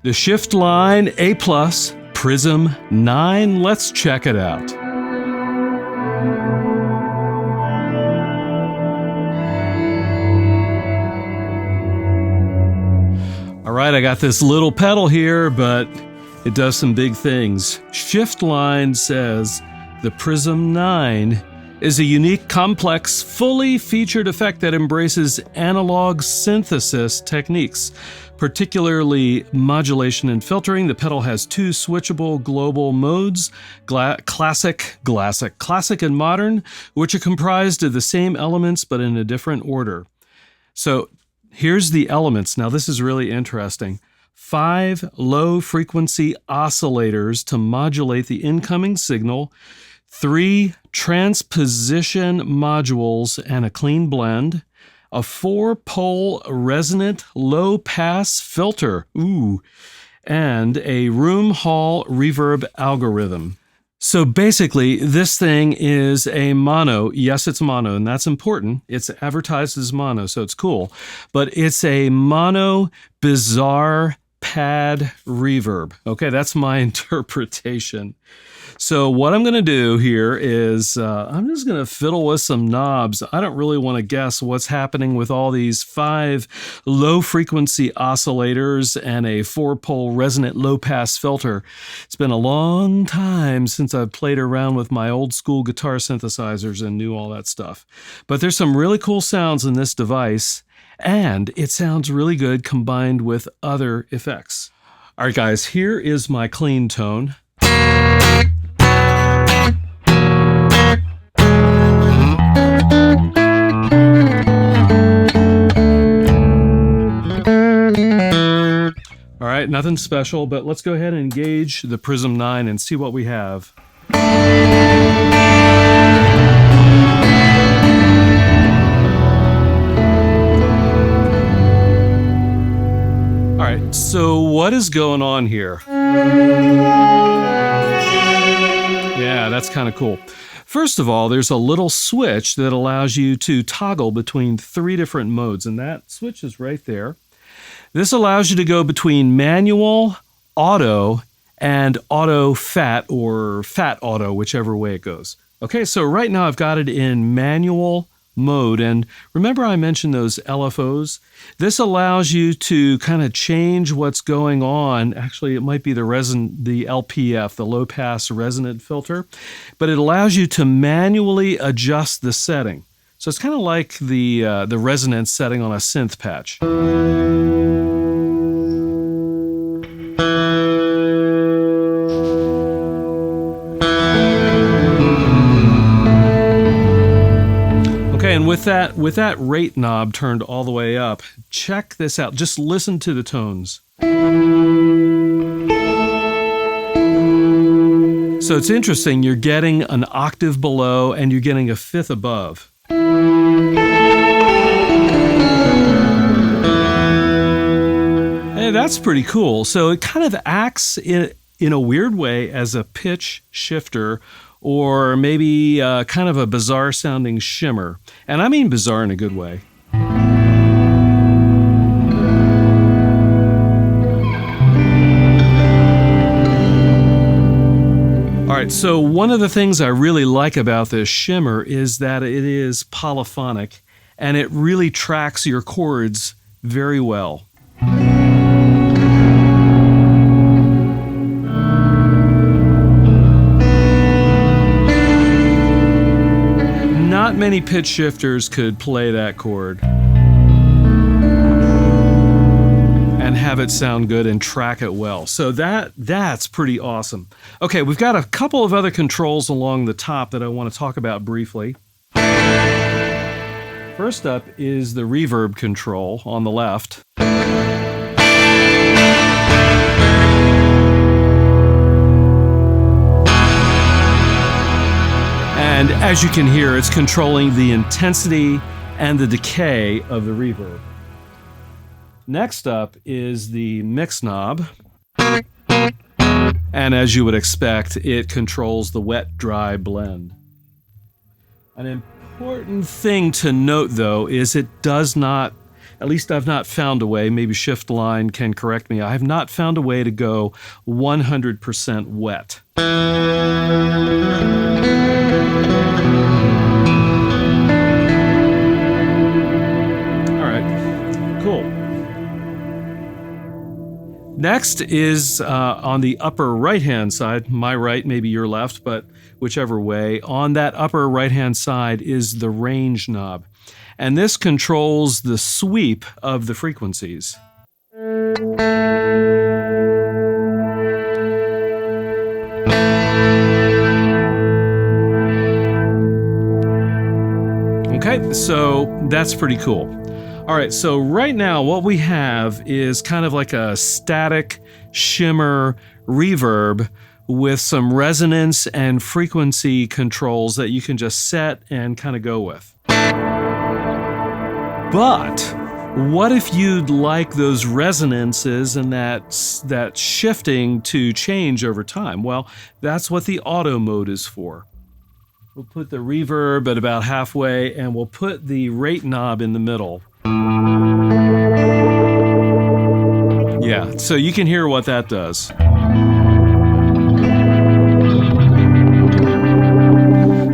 The Shift Line A Prism-9. Let's check it out. All right, I got this little pedal here, but it does some big things. Shift Line says the Prism-9 is a unique, complex, fully featured effect that embraces analog synthesis techniques, particularly modulation and filtering. The pedal has two switchable global modes, classic and modern, which are comprised of the same elements but in a different order. So here's the elements. Now this is really interesting. 5 low-frequency oscillators to modulate the incoming signal, 3 transposition modules and a clean blend, a 4-pole resonant low-pass filter, and a room hall reverb algorithm. So basically, this thing is a mono. Yes, it's mono, and that's important. It's advertised as mono, so it's cool. But it's a mono bizarre pad reverb. Okay, that's my interpretation. So what I'm going to do here is I'm just going to fiddle with some knobs. I don't really want to guess what's happening with all these 5 low-frequency oscillators and a 4-pole resonant low-pass filter. It's been a long time since I've played around with my old-school guitar synthesizers and knew all that stuff. But there's some really cool sounds in this device, and it sounds really good combined with other effects. All right, guys, here is my clean tone. All right, nothing special, but let's go ahead and engage the Prism-9 and see what we have. All right, so what is going on here? Yeah, that's kind of cool. First of all, there's a little switch that allows you to toggle between 3 different modes, and that switch is right there. This allows you to go between manual, auto, and auto fat or fat auto, whichever way it goes. Okay, so right now I've got it in manual mode, and remember I mentioned those LFOs? This allows you to kind of change what's going on. Actually, it might be the LPF, the low pass resonant filter, but it allows you to manually adjust the setting. So it's kind of like the resonance setting on a synth patch. Okay, and with that rate knob turned all the way up, check this out. Just listen to the tones. So it's interesting. You're getting an octave below and you're getting a fifth above. Hey, that's pretty cool. So it kind of acts in a weird way as a pitch shifter, or maybe kind of a bizarre sounding shimmer. And I mean bizarre in a good way. All right, so one of the things I really like about this shimmer is that it is polyphonic and it really tracks your chords very well. Not many pitch shifters could play that chord and have it sound good and track it well. So that's pretty awesome. Okay, we've got a couple of other controls along the top that I want to talk about briefly. First up is the reverb control on the left. And as you can hear, it's controlling the intensity and the decay of the reverb. Next up is the mix knob. And as you would expect, it controls the wet-dry blend. An important thing to note, though, is it does not At least I've not found a way. Maybe Shift Line can correct me. I have not found a way to go 100% wet. Cool. Next is on the upper right-hand side, my right, maybe your left, but whichever way. On that upper right-hand side is the range knob. And this controls the sweep of the frequencies. Okay, so that's pretty cool. All right, so right now what we have is kind of like a static shimmer reverb with some resonance and frequency controls that you can just set and kind of go with. But what if you'd like those resonances and that shifting to change over time? Well, that's what the auto mode is for. We'll put the reverb at about halfway and we'll put the rate knob in the middle. Yeah, so you can hear what that does.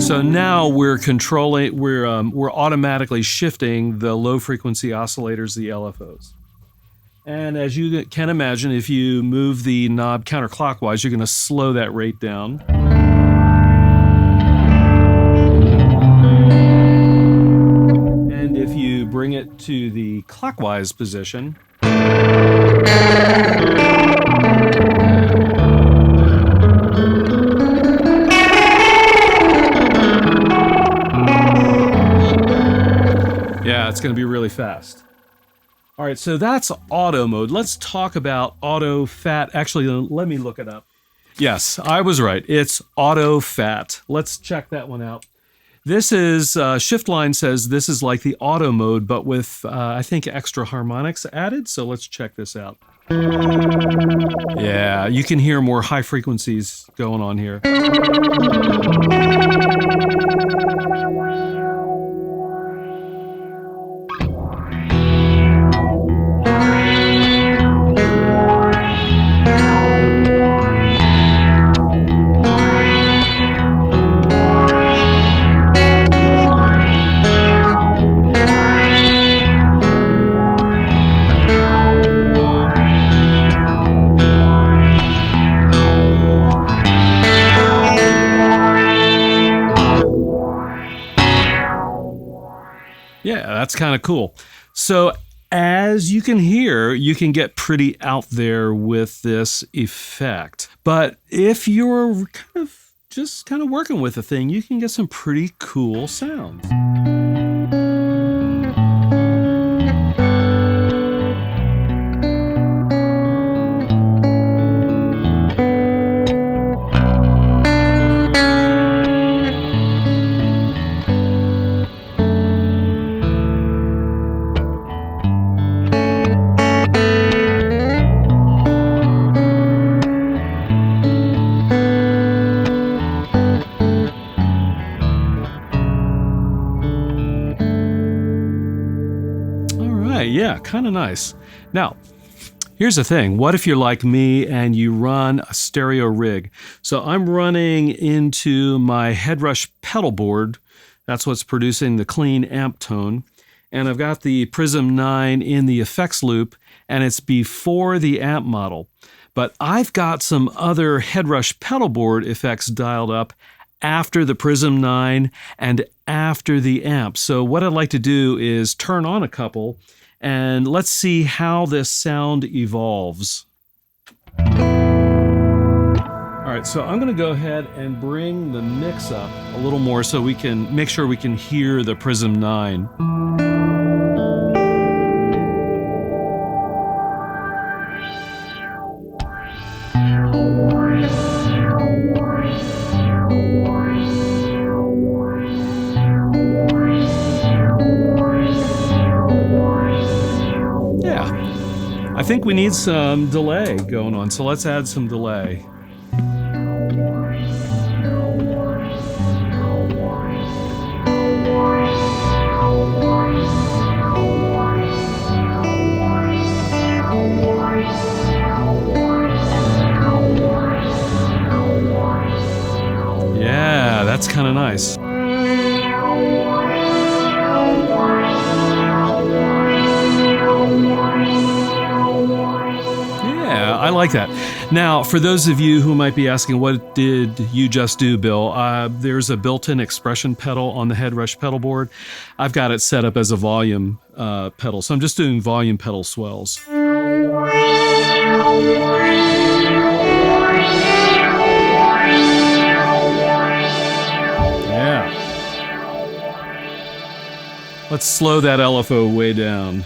So now we're controlling, we're automatically shifting the low frequency oscillators, the LFOs. And as you can imagine, if you move the knob counterclockwise, you're going to slow that rate down. And if you bring it to the clockwise position, yeah, it's going to be really fast. All right, so that's auto mode. Let's talk about auto fat. Actually, let me look it up. Yes, I was right. It's auto fat. Let's check that one out. This is, Shift Line says this is like the auto mode, but with, I think, extra harmonics added. So let's check this out. Yeah, you can hear more high frequencies going on here. Yeah, that's kind of cool. So as you can hear, you can get pretty out there with this effect. But if you're just kind of working with the thing, you can get some pretty cool sounds. Yeah, kind of nice. Now, here's the thing. What if you're like me and you run a stereo rig? So I'm running into my headrush pedal board. That's what's producing the clean amp tone. And I've got the Prism-9 in the effects loop, and it's before the amp model. But I've got some other headrush pedal board effects dialed up after the Prism-9 and after the amp. So what I'd like to do is turn on a couple, and let's see how this sound evolves. All right, so I'm going to go ahead and bring the mix up a little more so we can make sure we can hear the Prism-9. I think we need some delay going on, so let's add some delay. kind of nice. Yeah, I like that. Now, for those of you who might be asking, what did you just do, Bill? There's a built-in expression pedal on the Headrush pedal board. I've got it set up as a volume pedal, so I'm just doing volume pedal swells. Yeah. Let's slow that LFO way down.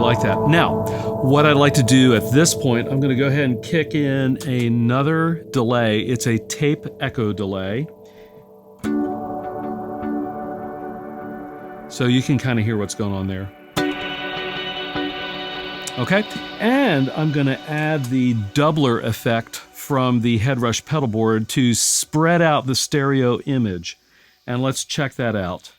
Like that. Now, what I'd like to do at this point, I'm going to go ahead and kick in another delay. It's a tape echo delay. So you can kind of hear what's going on there. Okay, and I'm going to add the doubler effect from the Headrush pedal board to spread out the stereo image. And let's check that out.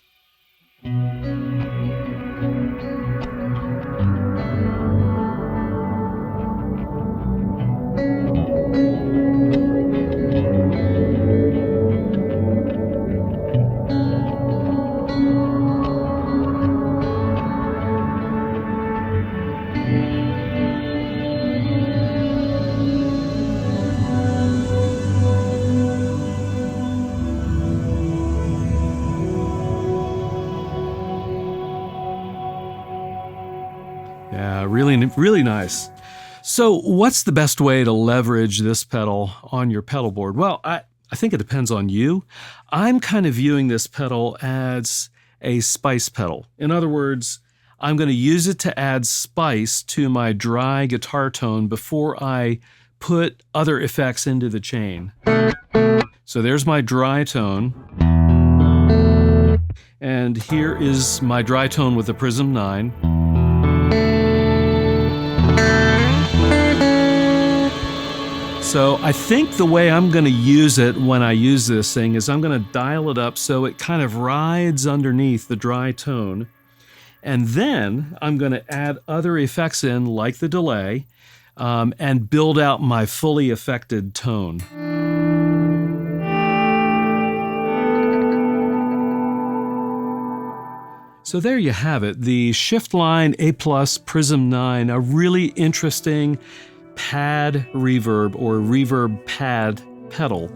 Yeah, really nice. So what's the best way to leverage this pedal on your pedal board? Well, I think it depends on you. I'm kind of viewing this pedal as a spice pedal. In other words, I'm going to use it to add spice to my dry guitar tone before I put other effects into the chain. So there's my dry tone. And here is my dry tone with the Prism-9. So I think the way I'm going to use it when I use this thing is I'm going to dial it up so it kind of rides underneath the dry tone. And then I'm going to add other effects in, like the delay, and build out my fully affected tone. So there you have it, the Shift Line A Prism-9, a really interesting pad reverb or reverb pad pedal.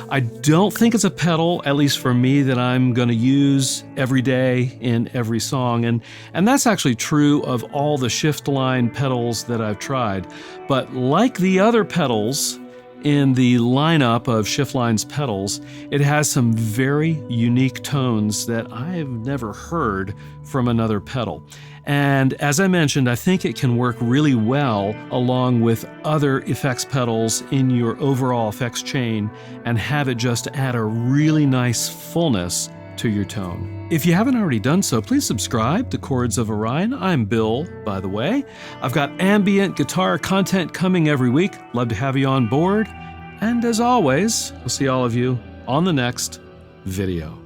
I don't think it's a pedal, at least for me, that I'm going to use every day in every song. And that's actually true of all the Shift Line pedals that I've tried. But like the other pedals in the lineup of Shift Line's pedals, it has some very unique tones that I've never heard from another pedal. And as I mentioned, I think it can work really well along with other effects pedals in your overall effects chain and have it just add a really nice fullness to your tone. If you haven't already done so, please subscribe to Chords of Orion. I'm Bill, by the way. I've got ambient guitar content coming every week. Love to have you on board. And as always, I'll see all of you on the next video.